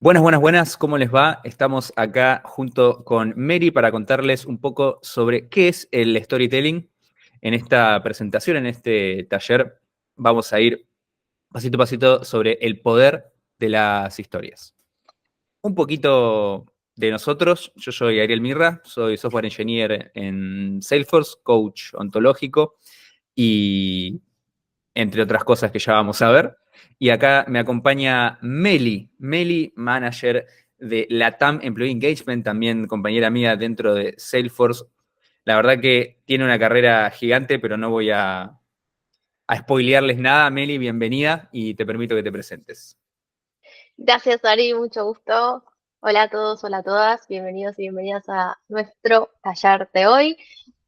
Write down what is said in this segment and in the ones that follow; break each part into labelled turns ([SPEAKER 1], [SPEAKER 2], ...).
[SPEAKER 1] Buenas, buenas, buenas, ¿cómo les va? Estamos acá junto con Mary para contarles un poco sobre qué es el storytelling. En esta presentación, en este taller, vamos a ir pasito a pasito sobre el poder de las historias. Un poquito de nosotros, yo soy Ariel Mirra, soy software engineer en Salesforce, coach ontológico y entre otras cosas que ya vamos a ver. Y acá me acompaña Meli, manager de LATAM Employee Engagement, también compañera mía dentro de Salesforce. La verdad que tiene una carrera gigante, pero no voy a spoilearles nada. Meli, bienvenida y te permito que te presentes.
[SPEAKER 2] Gracias, Ari, mucho gusto. Hola a todos, hola a todas, bienvenidos y bienvenidas a nuestro taller de hoy.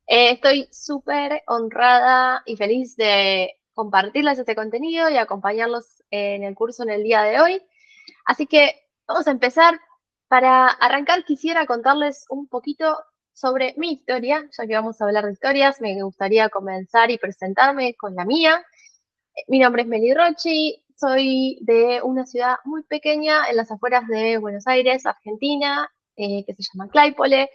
[SPEAKER 2] Estoy súper honrada y feliz de compartirles este contenido y acompañarlos en el curso en el día de hoy. Así que vamos a empezar. Para arrancar, quisiera contarles un poquito sobre mi historia, ya que vamos a hablar de historias. Me gustaría comenzar y presentarme con la mía. Mi nombre es Meli Rochi, soy de una ciudad muy pequeña en las afueras de Buenos Aires, Argentina, que se llama Claypole.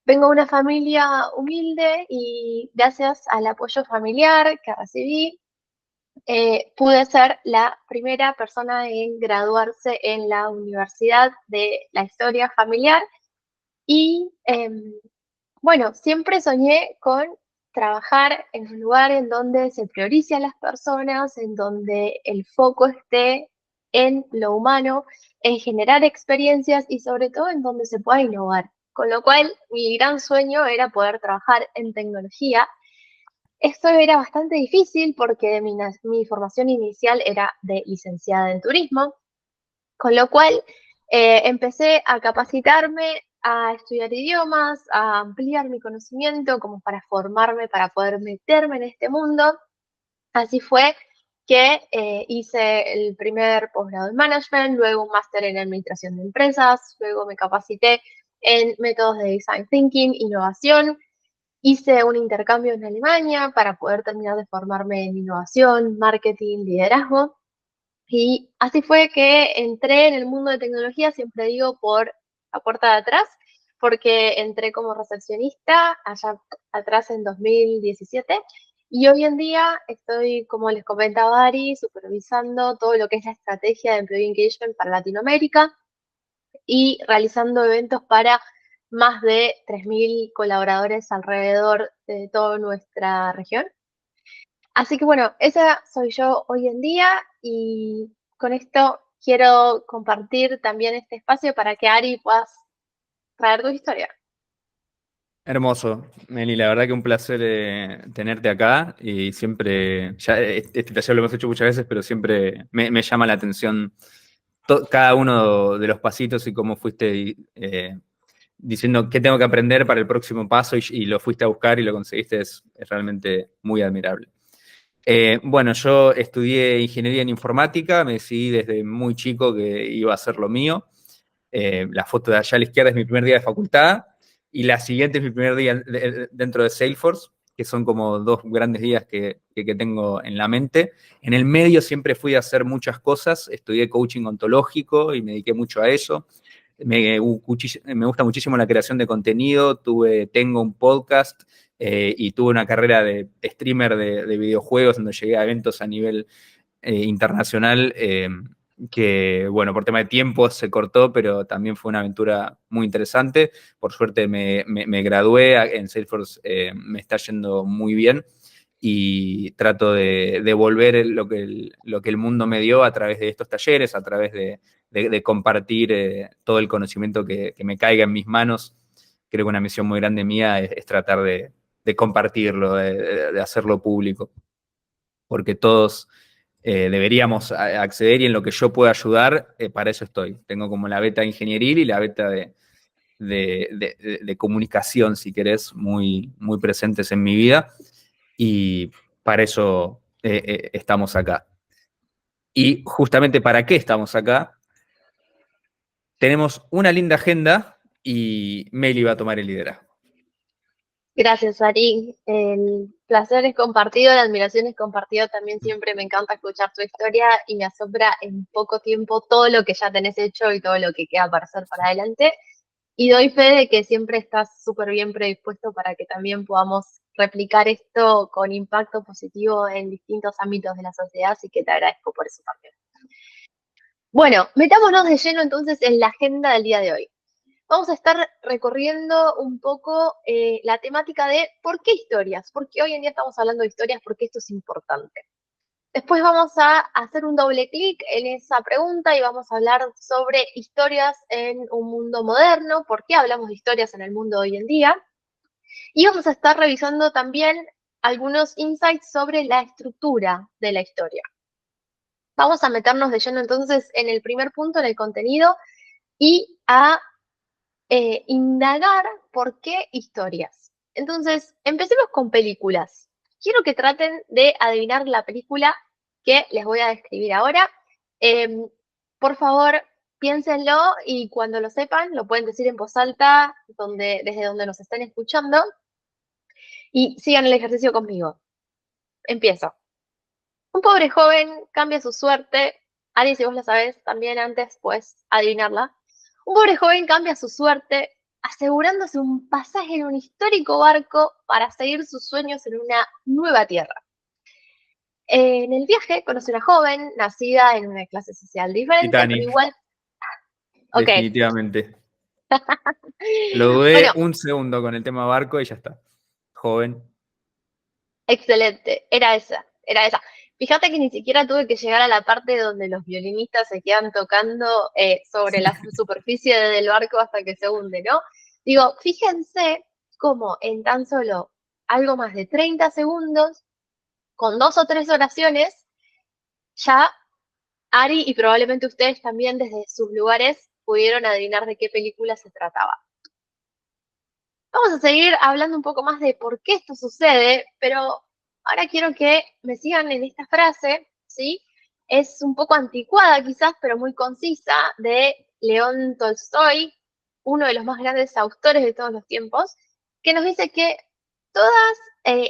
[SPEAKER 2] Vengo de una familia humilde y gracias al apoyo familiar que recibí, pude ser la primera persona en graduarse en la Universidad de la Historia Familiar y bueno, siempre soñé con trabajar en un lugar en donde se priorice a las personas, en donde el foco esté en lo humano, en generar experiencias y sobre todo en donde se pueda innovar. Con lo cual, mi gran sueño era poder trabajar en tecnología. Esto era bastante difícil porque mi formación inicial era de licenciada en turismo, con lo cual empecé a capacitarme, a estudiar idiomas, a ampliar mi conocimiento como para formarme, para poder meterme en este mundo. Así fue que hice el primer posgrado en management, luego un máster en administración de empresas, luego me capacité en métodos de design thinking, innovación. Hice un intercambio en Alemania para poder terminar de formarme en innovación, marketing, liderazgo. Y así fue que entré en el mundo de tecnología, siempre digo, por la puerta de atrás, porque entré como recepcionista allá atrás en 2017 y hoy en día estoy, como les comentaba Ari, supervisando todo lo que es la estrategia de Employee Engagement para Latinoamérica y realizando eventos para más de 3.000 colaboradores alrededor de toda nuestra región. Así que bueno, esa soy yo hoy en día y con esto quiero compartir también este espacio para que Ari puedas traer tu historia.
[SPEAKER 1] Hermoso, Meli, la verdad que un placer tenerte acá y siempre, ya este taller lo hemos hecho muchas veces, pero siempre me llama la atención cada uno de los pasitos y cómo fuiste diciendo qué tengo que aprender para el próximo paso y lo fuiste a buscar y lo conseguiste, es realmente muy admirable. Bueno, yo estudié ingeniería en informática, me decidí desde muy chico que iba a hacer lo mío. La foto de allá a la izquierda es mi primer día de facultad y la siguiente es mi primer día dentro de Salesforce, que son como dos grandes días que tengo en la mente. En el medio siempre fui a hacer muchas cosas, estudié coaching ontológico y me dediqué mucho a eso. Me gusta muchísimo la creación de contenido, tengo un podcast y tuve una carrera de streamer de videojuegos donde llegué a eventos a nivel internacional que, bueno, por tema de tiempo se cortó, pero también fue una aventura muy interesante. Por suerte me gradué en Salesforce, me está yendo muy bien y trato de devolver lo que el mundo me dio a través de estos talleres, a través de compartir todo el conocimiento que me caiga en mis manos. Creo que una misión muy grande mía es tratar de compartirlo, de hacerlo público, porque todos deberíamos acceder y en lo que yo pueda ayudar, para eso estoy. Tengo como la beta ingenieril y la beta de comunicación, si querés, muy, muy presentes en mi vida y para eso estamos acá. Y justamente para qué estamos acá, tenemos una linda agenda y Meli va a tomar el liderazgo.
[SPEAKER 2] Gracias, Ari. El placer es compartido, la admiración es compartido. También siempre me encanta escuchar tu historia y me asombra en poco tiempo todo lo que ya tenés hecho y todo lo que queda para hacer para adelante. Y doy fe de que siempre estás súper bien predispuesto para que también podamos replicar esto con impacto positivo en distintos ámbitos de la sociedad, así que te agradezco por eso también. Bueno, metámonos de lleno entonces en la agenda del día de hoy. Vamos a estar recorriendo un poco la temática de por qué historias, por qué hoy en día estamos hablando de historias, por qué esto es importante. Después vamos a hacer un doble clic en esa pregunta y vamos a hablar sobre historias en un mundo moderno, por qué hablamos de historias en el mundo hoy en día. Y vamos a estar revisando también algunos insights sobre la estructura de la historia. Vamos a meternos de lleno entonces en el primer punto, en el contenido, y a indagar por qué historias. Entonces, empecemos con películas. Quiero que traten de adivinar la película que les voy a describir ahora. Eh, por favor, piénsenlo y cuando lo sepan, lo pueden decir en voz alta desde donde nos estén escuchando y sigan el ejercicio conmigo. Empiezo. Un pobre joven cambia su suerte. Ari, si vos la sabés también antes, pues adivinarla. Un pobre joven cambia su suerte asegurándose un pasaje en un histórico barco para seguir sus sueños en una nueva tierra. En el viaje conoce a una joven nacida en una clase social diferente, pero
[SPEAKER 1] Titanic,
[SPEAKER 2] igual. Ok,
[SPEAKER 1] definitivamente. Lo dudé
[SPEAKER 2] bueno,
[SPEAKER 1] un segundo con el tema barco y ya está. Joven.
[SPEAKER 2] excelente. Era esa, era esa. Fíjate que ni siquiera tuve que llegar a la parte donde los violinistas se quedan tocando sobre la superficie del barco hasta que se hunde, ¿no? Digo, fíjense cómo en tan solo algo más de 30 segundos, con dos o tres oraciones, ya Ari y probablemente ustedes también desde sus lugares pudieron adivinar de qué película se trataba. Vamos a seguir hablando un poco más de por qué esto sucede, pero ahora quiero que me sigan en esta frase, ¿sí? Es un poco anticuada quizás, pero muy concisa, de León Tolstoy, uno de los más grandes autores de todos los tiempos, que nos dice que todas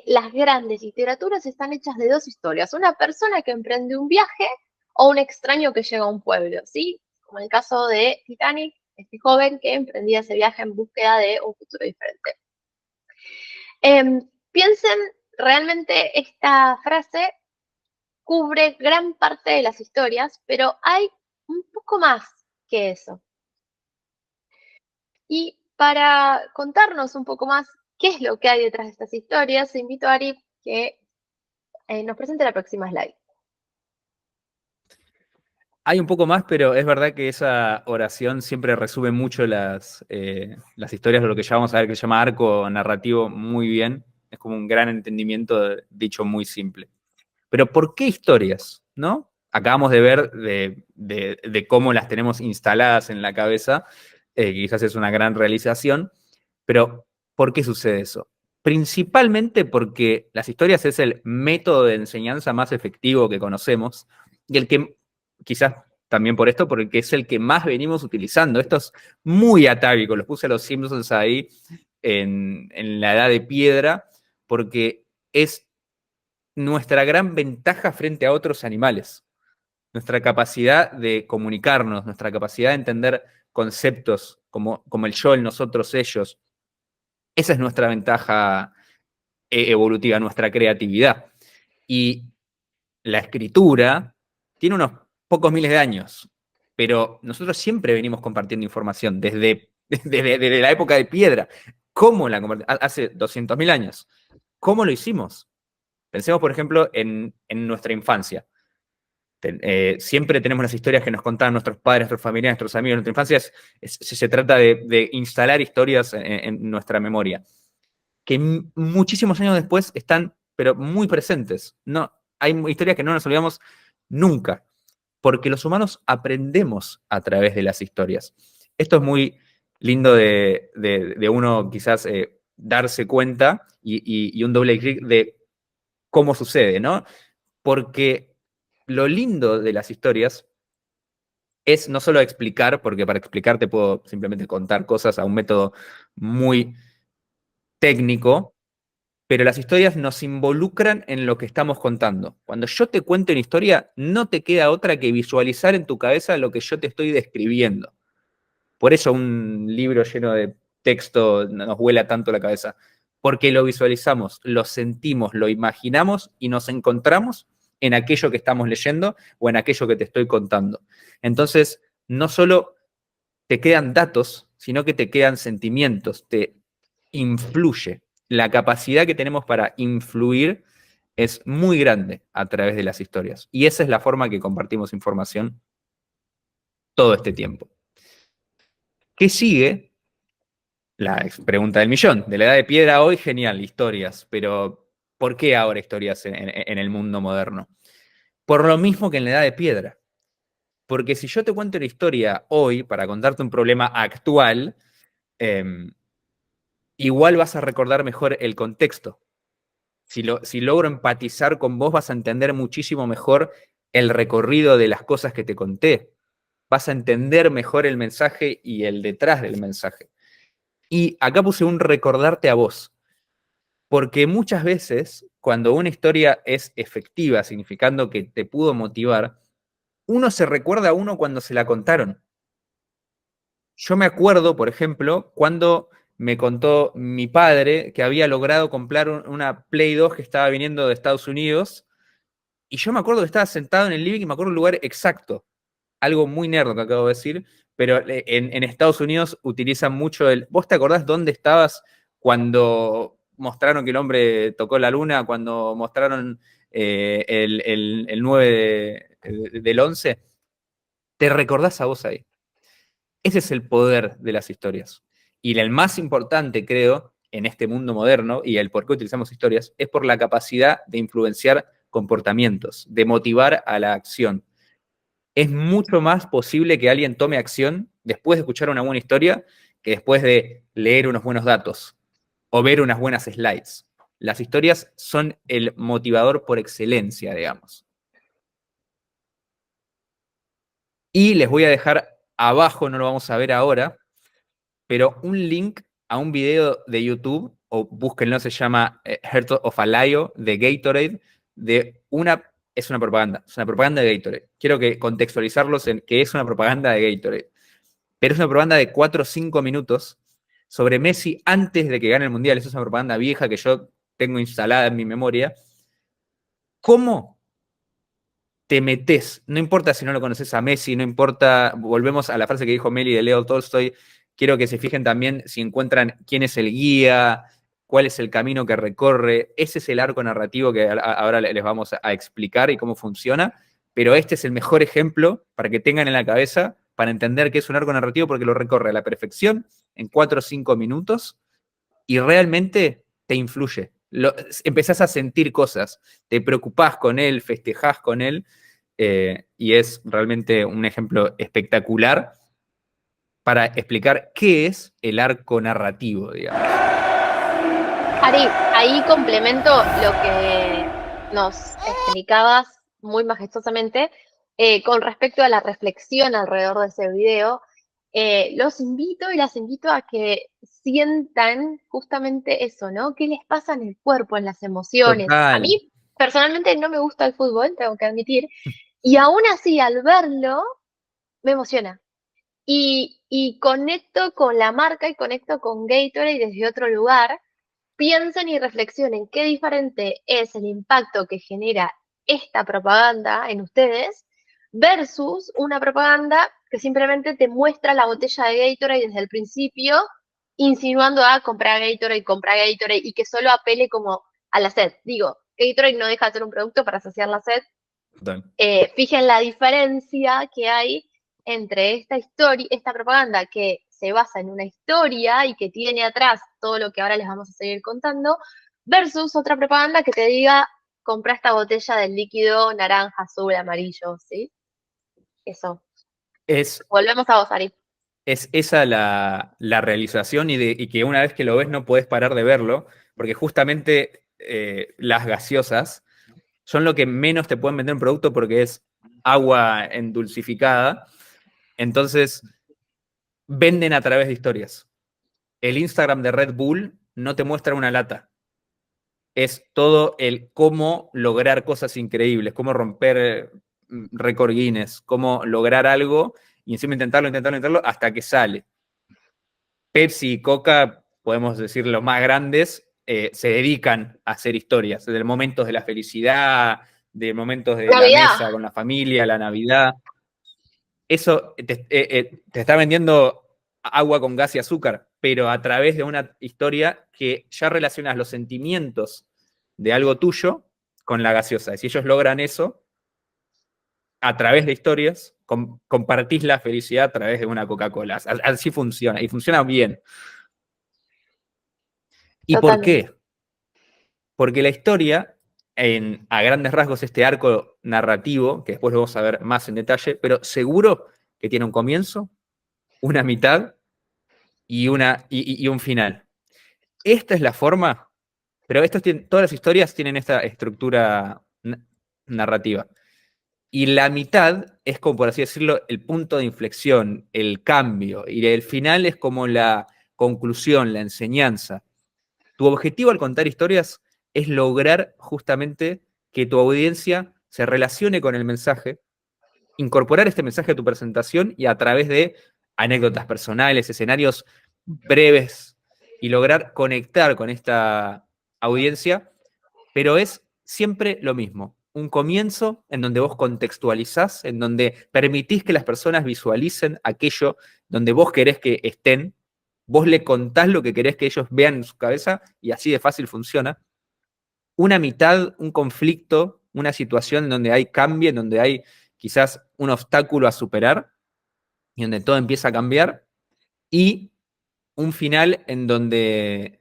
[SPEAKER 2] las grandes literaturas están hechas de dos historias, una persona que emprende un viaje o un extraño que llega a un pueblo, ¿sí? Como en el caso de Titanic, este joven que emprendía ese viaje en búsqueda de un futuro diferente. Piensen, realmente esta frase cubre gran parte de las historias, pero hay un poco más que eso. Y para contarnos un poco más qué es lo que hay detrás de estas historias, invito a Ari que nos presente la próxima slide.
[SPEAKER 1] Hay un poco más, pero es verdad que esa oración siempre resume mucho las historias de lo que ya vamos a ver que se llama arco narrativo muy bien. Es como un gran entendimiento dicho muy simple. Pero ¿por qué historias? ¿No? Acabamos de ver de cómo las tenemos instaladas en la cabeza, quizás es una gran realización, pero ¿por qué sucede eso? Principalmente porque las historias es el método de enseñanza más efectivo que conocemos y el que, quizás también por esto, porque es el que más venimos utilizando. Esto es muy atávico, los puse a los Simpsons ahí en la edad de piedra, porque es nuestra gran ventaja frente a otros animales, nuestra capacidad de comunicarnos, nuestra capacidad de entender conceptos como el yo, el nosotros, ellos. Esa es nuestra ventaja evolutiva, nuestra creatividad. Y la escritura tiene unos pocos miles de años, pero nosotros siempre venimos compartiendo información desde la época de piedra. ¿Cómo la compartimos? Hace 200.000 años. ¿Cómo lo hicimos? Pensemos, por ejemplo, en nuestra infancia. Siempre tenemos las historias que nos contaban nuestros padres, nuestros familiares, nuestros amigos. Nuestra infancia se trata de instalar historias en nuestra memoria, que muchísimos años después están, pero muy presentes. No, hay historias que no nos olvidamos nunca, porque los humanos aprendemos a través de las historias. Esto es muy lindo de uno quizás darse cuenta y un doble clic de cómo sucede, ¿no? Porque lo lindo de las historias es no solo explicar, porque para explicar te puedo simplemente contar cosas a un método muy técnico, pero las historias nos involucran en lo que estamos contando. Cuando yo te cuento una historia, no te queda otra que visualizar en tu cabeza lo que yo te estoy describiendo. Por eso un libro lleno de texto nos vuela tanto la cabeza, porque lo visualizamos, lo sentimos, lo imaginamos y nos encontramos en aquello que estamos leyendo o en aquello que te estoy contando. Entonces, no solo te quedan datos, sino que te quedan sentimientos, te influye. La capacidad que tenemos para influir es muy grande a través de las historias. Y esa es la forma que compartimos información todo este tiempo. ¿Qué sigue? La pregunta del millón. De la edad de piedra hoy, genial, historias. Pero, ¿por qué ahora historias en el mundo moderno? Por lo mismo que en la edad de piedra. Porque si yo te cuento una historia hoy para contarte un problema actual, eh, igual vas a recordar mejor el contexto. Si logro empatizar con vos, vas a entender muchísimo mejor el recorrido de las cosas que te conté. Vas a entender mejor el mensaje y el detrás del mensaje. Y acá puse un recordarte a vos, porque muchas veces cuando una historia es efectiva, significando que te pudo motivar, uno se recuerda a uno cuando se la contaron. Yo me acuerdo, por ejemplo, cuando me contó mi padre que había logrado comprar una Play 2 que estaba viniendo de Estados Unidos, y yo me acuerdo que estaba sentado en el living y me acuerdo el lugar exacto. Algo muy nerd que acabo de decir, pero en Estados Unidos utilizan mucho el... ¿Vos te acordás dónde estabas cuando mostraron que el hombre tocó la luna, cuando mostraron el 9 del 11? ¿Te recordás a vos ahí? Ese es el poder de las historias. Y el más importante, creo, en este mundo moderno, y el por qué utilizamos historias, es por la capacidad de influenciar comportamientos, de motivar a la acción. Es mucho más posible que alguien tome acción después de escuchar una buena historia que después de leer unos buenos datos o ver unas buenas slides. Las historias son el motivador por excelencia, digamos. Y les voy a dejar abajo, no lo vamos a ver ahora, pero un link a un video de YouTube, o búsquenlo, se llama Heart of a Lion, de Gatorade, de una, es una propaganda de Gatorade. Quiero que contextualizarlos en que es una propaganda de Gatorade, pero es una propaganda de 4 o 5 minutos sobre Messi antes de que gane el Mundial. Esa es una propaganda vieja que yo tengo instalada en mi memoria. ¿Cómo te metes? No importa si no lo conoces a Messi, no importa, volvemos a la frase que dijo Meli de Leo Tolstoy, quiero que se fijen también si encuentran quién es el guía, cuál es el camino que recorre. Ese es el arco narrativo que ahora les vamos a explicar y cómo funciona, pero este es el mejor ejemplo para que tengan en la cabeza para entender qué es un arco narrativo, porque lo recorre a la perfección en 4 o 5 minutos y realmente te influye. Empezás a sentir cosas, te preocupás con él, festejás con él, y es realmente un ejemplo espectacular para explicar qué es el arco narrativo, digamos.
[SPEAKER 2] Ari, ahí complemento lo que nos explicabas muy majestuosamente con respecto a la reflexión alrededor de ese video. Los invito y las invito a que sientan justamente eso, ¿no? ¿Qué les pasa en el cuerpo, en las emociones? A
[SPEAKER 1] Total.
[SPEAKER 2] mí personalmente no me gusta el fútbol, tengo que admitir, y aún así al verlo me emociona. Y conecto con la marca y conecto con Gatorade desde otro lugar. Piensen y reflexionen qué diferente es el impacto que genera esta propaganda en ustedes versus una propaganda que simplemente te muestra la botella de Gatorade desde el principio, insinuando a comprar Gatorade y que solo apele como a la sed. Digo, Gatorade no deja de ser un producto para saciar la sed.
[SPEAKER 1] Total.
[SPEAKER 2] Fijen la diferencia que hay entre esta historia, esta propaganda que se basa en una historia y que tiene atrás todo lo que ahora les vamos a seguir contando, versus otra propaganda que te diga, compra esta botella del líquido naranja, azul, amarillo, ¿sí? Eso.
[SPEAKER 1] Es,
[SPEAKER 2] Volvemos a vos, Ari.
[SPEAKER 1] es esa la realización y que una vez que lo ves no podés parar de verlo, porque justamente las gaseosas son lo que menos te pueden vender un producto porque es agua endulcificada. Entonces, venden a través de historias. El Instagram de Red Bull no te muestra una lata, es todo el cómo lograr cosas increíbles, cómo romper récord Guinness, cómo lograr algo y encima intentarlo hasta que sale. Pepsi y Coca, podemos decir los más grandes, se dedican a hacer historias, de momentos de la felicidad, de momentos de la
[SPEAKER 2] Navidad.
[SPEAKER 1] mesa con la familia, la Navidad. Eso te está vendiendo agua con gas y azúcar, pero a través de una historia que ya relacionas los sentimientos de algo tuyo con la gaseosa. Y si ellos logran eso, a través de historias, compartís la felicidad a través de una Coca-Cola. Así funciona, y funciona bien. ¿Y por
[SPEAKER 2] Totalmente.
[SPEAKER 1] qué? Porque la historia, a grandes rasgos, este arco narrativo, que después lo vamos a ver más en detalle, pero seguro que tiene un comienzo, una mitad y un final. Esta es la forma, pero todas las historias tienen esta estructura narrativa. Y la mitad es como, por así decirlo, el punto de inflexión, el cambio. Y el final es como la conclusión, la enseñanza. Tu objetivo al contar historias es lograr justamente que tu audiencia se relacione con el mensaje, incorporar este mensaje a tu presentación y a través de anécdotas personales, escenarios breves y lograr conectar con esta audiencia, pero es siempre lo mismo. Un comienzo en donde vos contextualizás, en donde permitís que las personas visualicen aquello donde vos querés que estén, vos le contás lo que querés que ellos vean en su cabeza y así de fácil funciona. Una mitad, un conflicto, una situación en donde hay cambio, en donde hay quizás un obstáculo a superar y donde todo empieza a cambiar, y un final en donde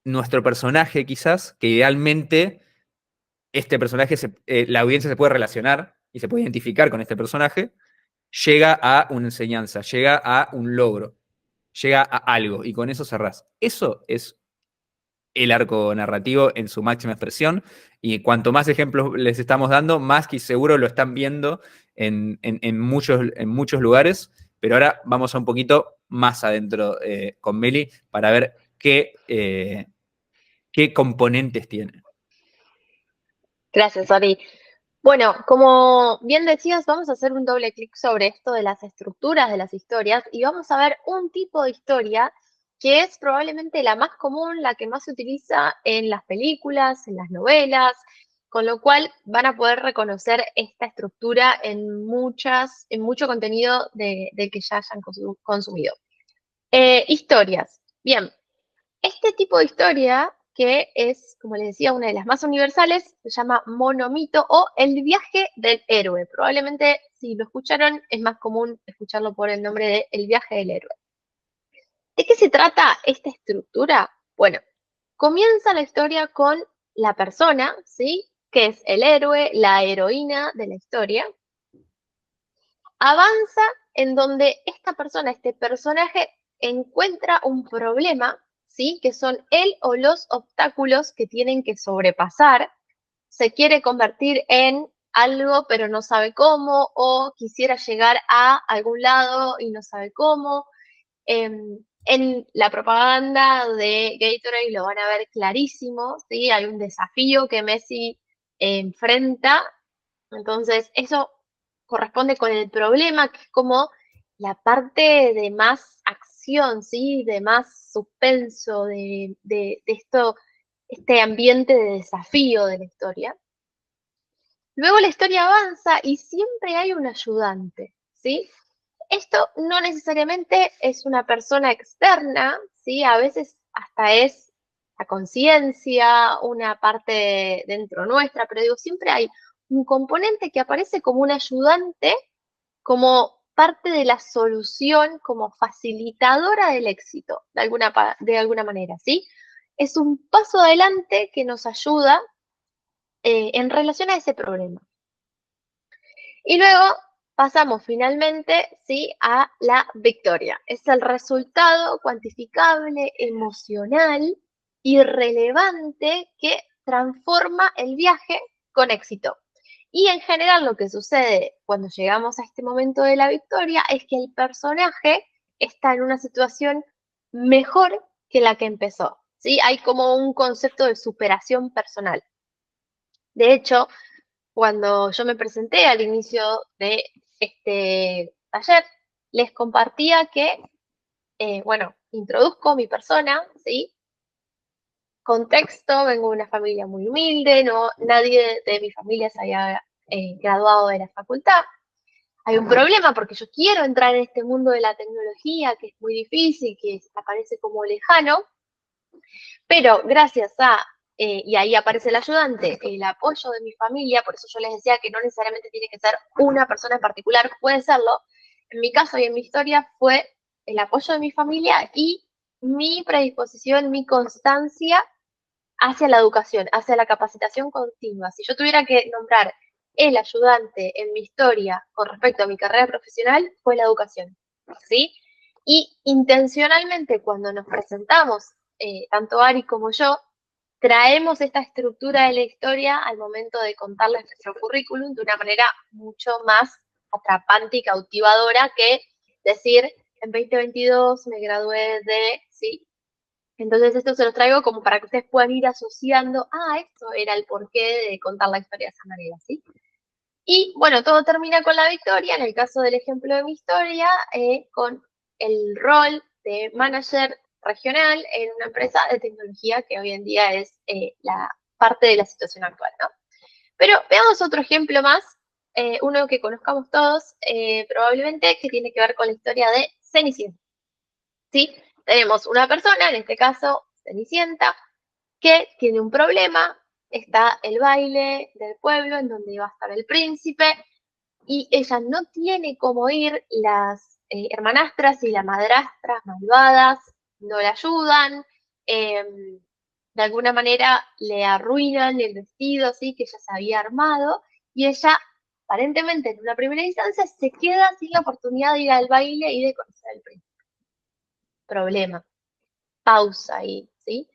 [SPEAKER 1] nuestro personaje quizás, que idealmente este personaje, la audiencia se puede relacionar y se puede identificar con este personaje, llega a una enseñanza, llega a un logro, llega a algo y con eso cerrás. Eso es el arco narrativo en su máxima expresión y cuanto más ejemplos les estamos dando, más que seguro lo están viendo en muchos lugares, pero ahora vamos a un poquito más adentro con Meli para ver qué componentes tiene.
[SPEAKER 2] Gracias, Ari. Bueno, como bien decías, vamos a hacer un doble clic sobre esto de las estructuras de las historias y vamos a ver un tipo de historia que es probablemente la más común, la que más se utiliza en las películas, en las novelas, con lo cual van a poder reconocer esta estructura en mucho contenido del que ya hayan consumido. Historias. Bien, este tipo de historia, que es, como les decía, una de las más universales, se llama monomito o el viaje del héroe. Probablemente, si lo escucharon, es más común escucharlo por el nombre de El viaje del héroe. ¿De qué se trata esta estructura? Bueno, comienza la historia con la persona, ¿sí? Que es el héroe, la heroína de la historia. Avanza en donde esta persona, este personaje, encuentra un problema, ¿sí? Que son él o los obstáculos que tienen que sobrepasar. Se quiere convertir en algo, pero no sabe cómo, o quisiera llegar a algún lado y no sabe cómo. En la propaganda de Gatorade lo van a ver clarísimo, ¿sí? Hay un desafío que Messi enfrenta, entonces eso corresponde con el problema, que es como la parte de más acción, ¿sí? De más suspenso, de esto, este ambiente de desafío de la historia. Luego la historia avanza y siempre hay un ayudante, ¿sí? Esto no necesariamente es una persona externa, ¿sí? A veces hasta es la conciencia, una parte dentro nuestra, pero digo, siempre hay un componente que aparece como un ayudante, como parte de la solución, como facilitadora del éxito, de alguna manera, ¿sí? Es un paso adelante que nos ayuda en relación a ese problema. Y luego pasamos finalmente, ¿sí? A la victoria. Es el resultado cuantificable, emocional y relevante que transforma el viaje con éxito. Y en general lo que sucede cuando llegamos a este momento de la victoria es que el personaje está en una situación mejor que la que empezó, ¿sí? Hay como un concepto de superación personal. De hecho, cuando yo me presenté al inicio de este taller, les compartía que, bueno, introduzco mi persona, ¿sí? Contexto, vengo de una familia muy humilde, no, nadie de mi familia se había graduado de la facultad. Hay un problema porque yo quiero entrar en este mundo de la tecnología, que es muy difícil, que aparece como lejano, pero gracias a, y ahí aparece el ayudante, el apoyo de mi familia, por eso yo les decía que no necesariamente tiene que ser una persona en particular, puede serlo. En mi caso y en mi historia fue el apoyo de mi familia y mi predisposición, mi constancia hacia la educación, hacia la capacitación continua. Si yo tuviera que nombrar el ayudante en mi historia con respecto a mi carrera profesional, fue la educación, ¿sí? Y intencionalmente cuando nos presentamos, tanto Ari como yo, traemos esta estructura de la historia al momento de contarles nuestro currículum de una manera mucho más atrapante y cautivadora que decir, en 2022 me gradué de, ¿sí? Entonces esto se los traigo como para que ustedes puedan ir asociando, esto era el porqué de contar la historia de esa manera, ¿sí? Y bueno, todo termina con la victoria, en el caso del ejemplo de mi historia, con el rol de manager regional en una empresa de tecnología que hoy en día es la parte de la situación actual, ¿no? Pero veamos otro ejemplo más, uno que conozcamos todos, probablemente, que tiene que ver con la historia de Cenicienta, ¿sí? Tenemos una persona, en este caso Cenicienta, que tiene un problema, está el baile del pueblo en donde va a estar el príncipe y ella no tiene cómo ir, las hermanastras y las madrastras malvadas no la ayudan, de alguna manera le arruinan el vestido, ¿sí? Que ella se había armado y ella aparentemente en una primera instancia se queda sin la oportunidad de ir al baile y de conocer al príncipe. Problema, pausa ahí, ¿sí?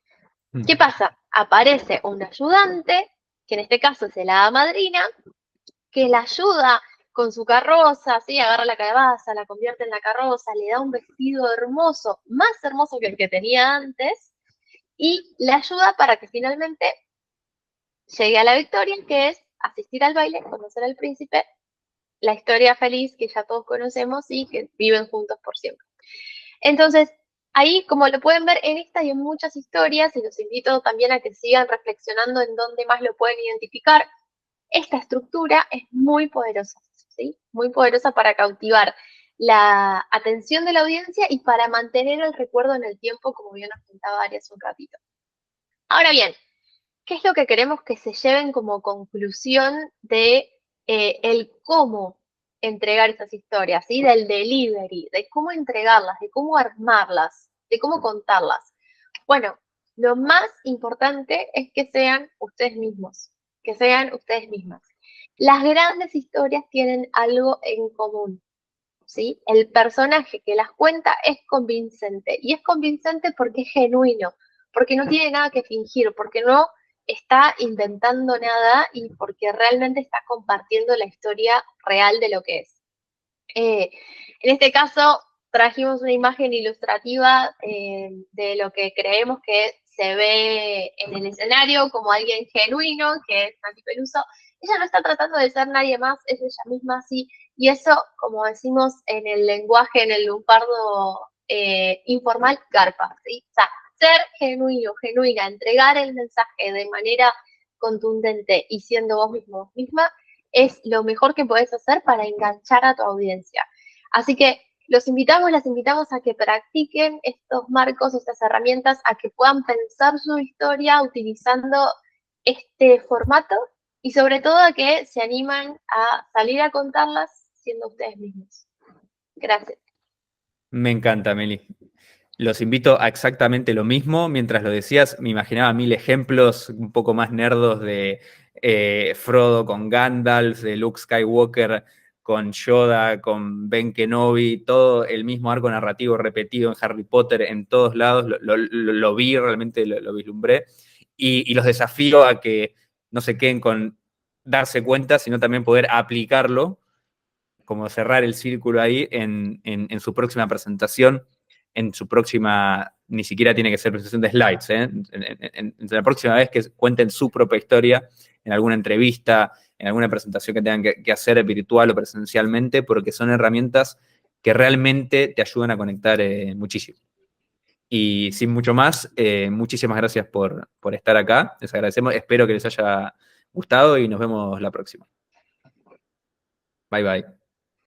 [SPEAKER 2] ¿Qué pasa? Aparece un ayudante, que en este caso es el hada madrina, que la ayuda con su carroza, ¿sí? Agarra la calabaza, la convierte en la carroza, le da un vestido hermoso, más hermoso que el que tenía antes, y le ayuda para que finalmente llegue a la victoria, que es asistir al baile, conocer al príncipe, la historia feliz que ya todos conocemos y que viven juntos por siempre. Entonces, ahí, como lo pueden ver en esta y en muchas historias, y los invito también a que sigan reflexionando en dónde más lo pueden identificar, esta estructura es muy poderosa, ¿sí? Muy poderosa para cautivar la atención de la audiencia y para mantener el recuerdo en el tiempo, como bien nos contaba Ari hace un ratito. Ahora bien, ¿qué es lo que queremos que se lleven como conclusión de el cómo entregar esas historias, ¿sí? Del delivery, de cómo entregarlas, de cómo armarlas, de cómo contarlas? Bueno, lo más importante es que sean ustedes mismos, que sean ustedes mismas. Las grandes historias tienen algo en común, ¿sí? El personaje que las cuenta es convincente y es convincente porque es genuino, porque no tiene nada que fingir, porque no está inventando nada y porque realmente está compartiendo la historia real de lo que es. En este caso, trajimos una imagen ilustrativa de lo que creemos que se ve en el escenario como alguien genuino, que es Nancy Peluso. Ella no está tratando de ser nadie más, es ella misma, sí. Y eso, como decimos en el lenguaje, en el lunfardo informal, garpa, ¿sí? O sea, ser genuino, genuina, entregar el mensaje de manera contundente y siendo vos mismo, misma, es lo mejor que podés hacer para enganchar a tu audiencia. Así que los invitamos, las invitamos a que practiquen estos marcos, estas herramientas, a que puedan pensar su historia utilizando este formato y sobre todo a que se animan a salir a contarlas siendo ustedes mismos. Gracias.
[SPEAKER 1] Me encanta, Meli. Los invito a exactamente lo mismo. Mientras lo decías, me imaginaba mil ejemplos un poco más nerdos de Frodo con Gandalf, de Luke Skywalker con Yoda, con Ben Kenobi, todo el mismo arco narrativo repetido en Harry Potter en todos lados. Lo vi, realmente lo vislumbré. Y los desafío a que no se queden con darse cuenta, sino también poder aplicarlo, como cerrar el círculo ahí en su próxima presentación. en su próxima, ni siquiera tiene que ser presentación de slides, en la próxima vez que cuenten su propia historia, en alguna entrevista, en alguna presentación que tengan que hacer virtual o presencialmente, porque son herramientas que realmente te ayudan a conectar muchísimo. Y sin mucho más, muchísimas gracias por estar acá. Les agradecemos. Espero que les haya gustado y nos vemos la próxima. Bye bye.